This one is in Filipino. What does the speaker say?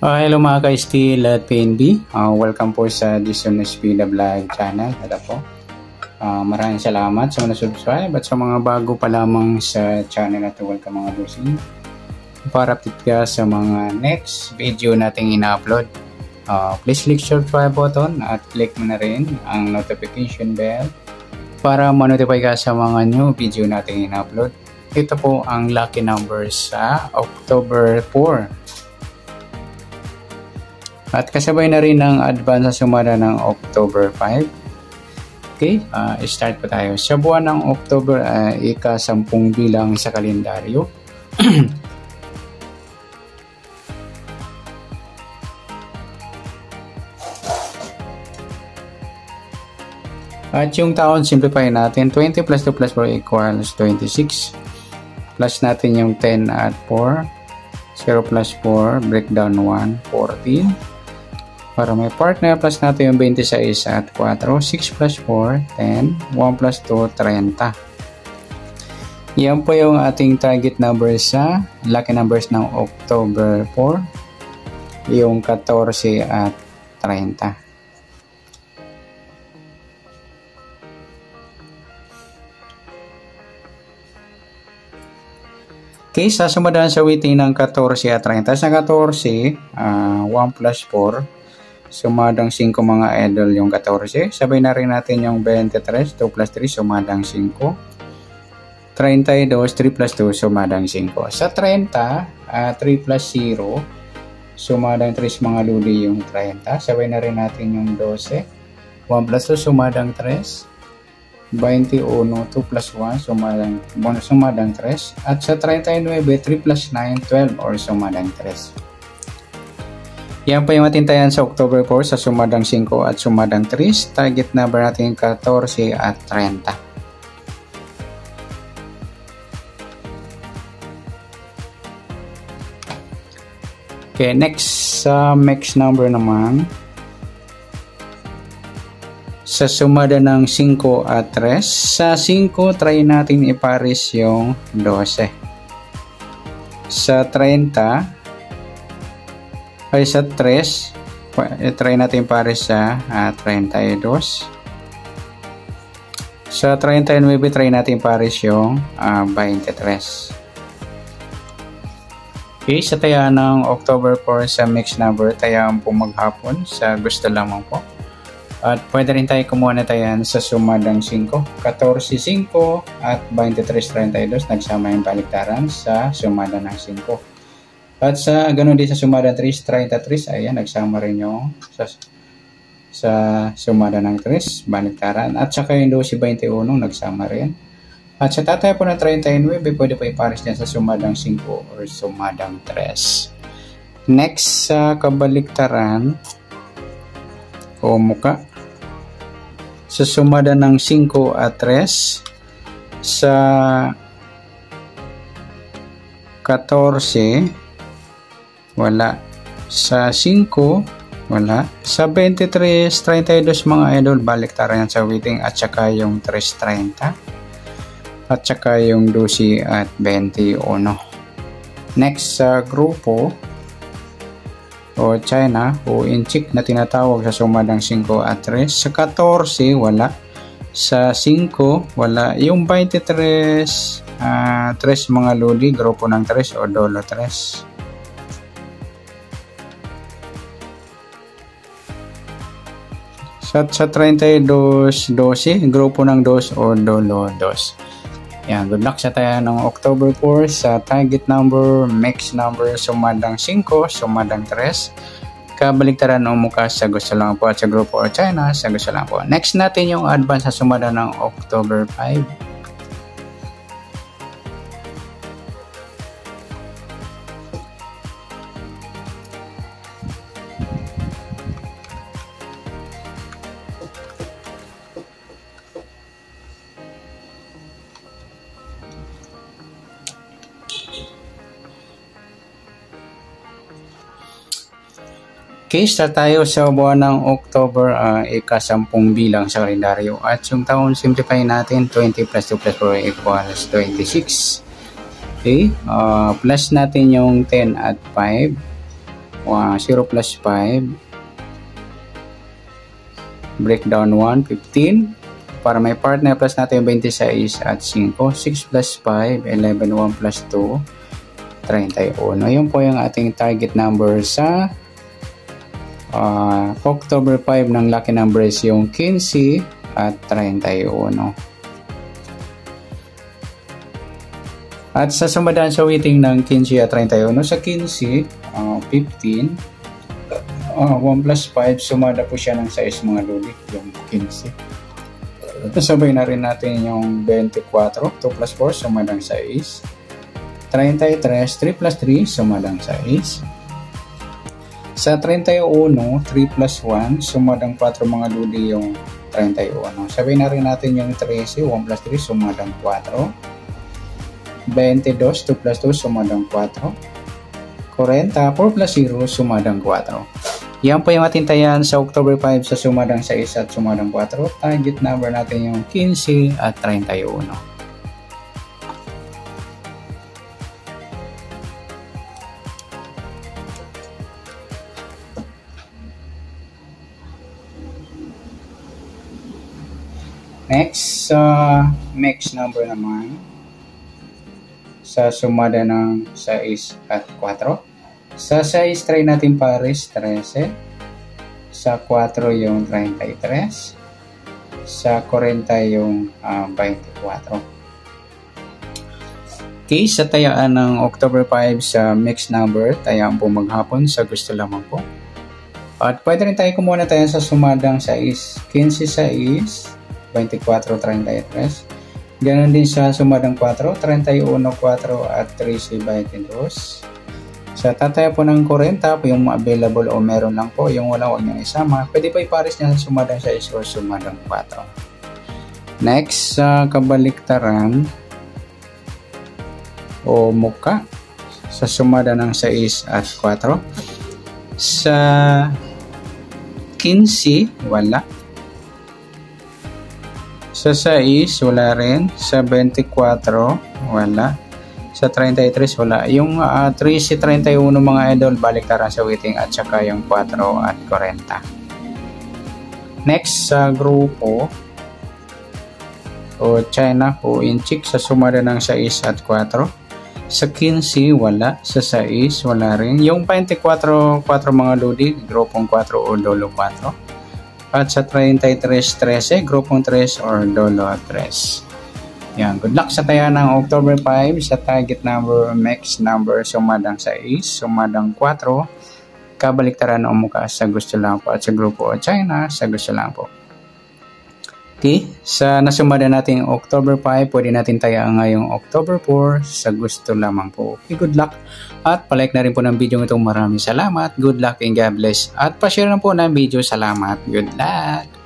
Hello mga ka-Steel at PNB. Welcome po sa Jason Espida Vlog channel. Ito po. Maraming salamat sa mga subscribe at sa mga bago pa lamang sa channel na ito. Welcome mga bossing. Para update ka sa mga next video nating ina-upload. Please click subscribe button at click mo na rin ang notification bell para ma-notify ka sa mga new video nating ina-upload. Ito po ang lucky numbers sa October 4. At kasabay na rin ang advance sa sumada ng October 5. Okay, start po tayo. Sa buwan ng October, ika-10 bilang sa kalendaryo. At yung taon, simplify natin. 20 plus 2 plus 4 equals 26. Plus natin yung 10 at 4. 0 plus 4, breakdown 1, 14. Para may partner, plus natin yung 26 at 4. 6 plus 4, 10. 1 plus 2, 30. Yan po yung ating target numbers sa lucky numbers ng October 4. Yung 14 at 30. Okay, sasumadahan sa weighting ng 14 at 30. Sa 14, 1 plus 4. Sumadang 5 mga idol yung 14. Sabay na rin natin yung 23. 2 plus 3 sumadang 5. 32. 3 plus 2 sumadang 5. Sa 30, 3 plus 0. Sumadang 3 mga luli yung 30. Sabay na rin natin yung 12. 1 plus 2 sumadang 3. 21, 2 plus 1 sumadang 3. At sa 39, 3 plus 9, 12 or sumadang 3. Yan pa yung matintayan sa October 4 sa sumadang 5 at sumadang 3. Target number natin 14 at 30. Okay, next sa mix number naman. Sa sumada ng 5 at 3. Sa 5, try natin ipares yung 12. Sa 30, ay sa 3, try natin pares sa 32. Sa 39, try natin pares yung 23. Okay, sa taya ng October 4 sa mix number, tayaan po maghapon sa gusto lamang po. At pwede rin tayo kumuha na tayan sa sumadang 5. 14, 5 at 23, 32. Nagsama yung baliktaran sa sumada ng 5. At sa ganun din sa sumada 3, 33, ayan, nagsama rin yung sa sumada ng 3, baliktaran. At saka yung 12, 21, nagsama rin. At sa tatay po ng 39, pwede po ipares din sa sumadang 5 or sumadang 3. Next, sa kabaliktaran o muka, sa sumada ng 5 at 3, sa 14, wala. Sa 5, wala. Sa 23, 32 mga idol, baliktaran yan sa weighting at saka yung 3.30 at saka yung 12 at 21. Next sa grupo o China o inchik na tinatawag sa sumadang 5 at 3. Sa 14, wala. Sa 5, wala. Yung 23, 3 mga luli, grupo ng 3 o dolo 3. Sa 32, 12, grupo ng 2 o dolo 2. Yan, good luck sa tayo ng October 4 sa target number, mix number, sumadang 5, sumadang 3. Kabaliktaran o mukha sa gusto lang po at sa grupo o China sa gusto lang po. Next natin yung advance sa sumada ng October 5. Okay, start tayo sa buwan ng October, ika-10 bilang sa kalendaryo. At yung taon, simplify natin, 20 plus 2 plus 4 equals 26. Okay, plus natin yung 10 at 5. 0 plus 5. Breakdown 1, 15. Para may partner, plus natin yung 26 at 5. 6 plus 5, 11, 1 plus 2, 31. Yun po yung ating target number sa October 5 ng lucky numbers, yung 15 at 31. At sa sumadaan sa waiting ng 15 at 31, sa 15, 15, 1 plus 5, sumada po siya ng 6 mga luli, yung 15. Sabay na rin natin yung 24, 2 plus 4, sumadang 6. 33, 3 plus 3, sumadang 6. Sa 31, 3 plus 1, sumadang 4 mga luli yung 31. Sabay na rin natin yung 13, 1 plus 3, sumadang 4. 22, 2 plus 2, sumadang 4. 40, 4 plus 0, sumadang 4. Yan po yung ating tayan sa October 5 sa sumadang 6 at sumadang 4. Target number natin yung 15 at 31. Next number naman sa sumada ng 6 at 4. Sa 6, try natin pares, 13. Sa 4 yung 33. Sa 40 yung 24. Okay, sa tayaan ng October 5 sa mixed number, tayaan po maghapon sa gusto lamang po. At pwede rin tayo kumuha na tayo sa sumadang 6. 15 6, 24, 33. Ganon din sa sumadang 4, 31, 4 at 13, 22. Sa tataya po ng 40 po yung available o meron lang po, yung wala huwag nyo isama. Pwede pa ipares niya sa sumadang 6 or sumadang 4. Next, sa kabaliktaran o muka sa sumada ng 6 at 4. Sa 15, wala. Sa 6, wala rin. Sa 24, wala. Sa 33, wala. Yung 13, 31 mga idol, baliktaran sa waiting at saka yung 4 at 40. Next, sa grupo o China o Inchik sa sumada ng 6 at 4. Sa 15, wala. Sa 6, wala rin. Yung 24, 4 mga lodi, grupong 4 o dolo 4. At sa 33, 13, grupong 3 or dolo 3. Yan, good luck sa taya ng October 5 sa target number, max number, sumadang 6, sumadang 4, kabaliktaran o mukha sa gusto lang po at sa grupo o China sa gusto lang po. Okay, sa nasumada natin October 5, pwede natin taya ngayong October 4 sa gusto lamang po. Okay, good luck at palike na rin po ng video ito. Maraming salamat, good luck and God bless at pa-share na po ng video. Salamat, good luck.